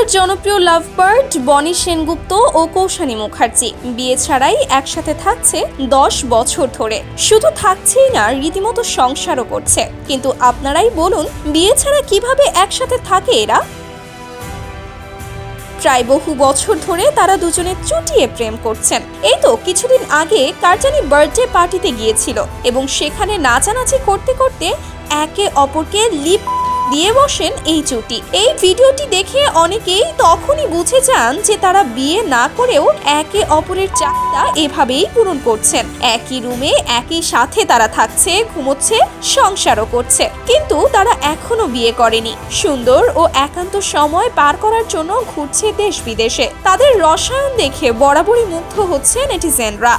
বলিউড জনপ্রিয় love bird বনি সেনগুপ্ত ও কৌশানী মুখার্জি বিয়ে ছাড়াই একসাথে থাকছে 10 বছর ধরে। শুধু থাকছেই না, রীতিমতো সংসারও করছে। কিন্তু আপনারাই বলুন, বিয়ে ছাড়া কিভাবে একসাথে থাকে এরা? প্রায় বহু বছর ধরে তারা দুজনে চুটিয়ে প্রেম করছেন। এই তো কিছুদিন আগে কার জানি বার্থডে পার্টিতে গিয়েছিল এবং সেখানে নাচানাচি করতে করতে একে অপরকে লিপ দিয়ে বসেন এই জুটি। এই ভিডিওটি দেখে অনেকেই তখনই বুঝে যান যে তারা বিয়ে না করেও একে অপরের চাহিদা এভাবেই পূরণ করছেন। একই রুমে একই সাথে তারা থাকছে, ঘুমোচ্ছে, সংসারও করছে, কিন্তু তারা এখনো বিয়ে করেনি। সুন্দর ও একান্ত সময় পার করার জন্য ঘুরছে দেশ বিদেশে। তাদের রসায়ন দেখে বরাবরই মুগ্ধ হচ্ছে নেটিজেনরা।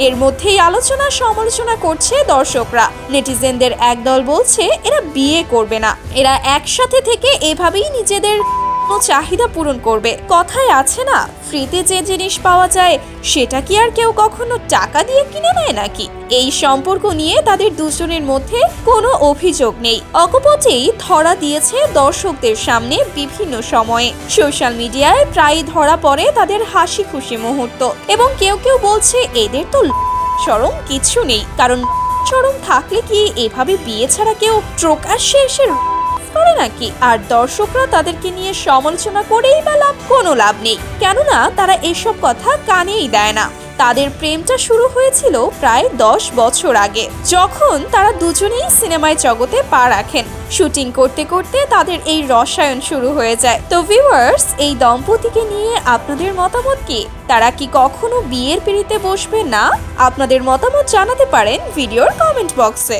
এর মধ্যেই আলোচনা সমালোচনা করছে দর্শকরা। নেটিজেনদের একদল বলছে এরা বিয়ে করবে না, এরা একসাথে থেকে এভাবেই নিজেদের চাহিদা পূরণ করবে। কথায় আছে না, ফ্রিতে যে জিনিস পাওয়া যায় সেটা কি আর কেউ কখনো টাকা দিয়ে কিনে নেয় নাকি? এই সম্পর্ক নিয়ে তাদের দুজনের মধ্যে কোনো অভিযোগ নেই, অকপটেই ধরা দিয়েছে দর্শকদের সামনে বিভিন্ন সময়ে। সোশ্যাল মিডিয়ায় প্রায় ধরা পড়ে তাদের হাসি খুশি মুহূর্ত, এবং কেউ কেউ বলছে এদের তো শরম কিছু নেই, কারণ শরম থাকলে কি এভাবে বিয়ে ছাড়া কেউ প্রকাশ্যে এসে করে নাকি? আর দর্শকরা তাদেরকে নিয়ে সমালোচনা করেই বা কোনো লাভ নেই, কেননা তারা এসব কথা কানেই দেয় না। তাদের প্রেমটা শুরু হয়েছিল প্রায় 10 বছর আগে, যখন তারা দুজনেই সিনেমায় জগতে পা রাখেন। শুটিং করতে করতে তাদের এই রসায়ন শুরু হয়ে যায়। তো ভিউয়ার্স, এই দম্পতিকে নিয়ে আপনাদের মতামত কি? তারা কি কখনো বিয়ের পিঁড়িতে বসবে না? আপনাদের মতামত জানাতে পারেন ভিডিওর কমেন্ট বক্সে।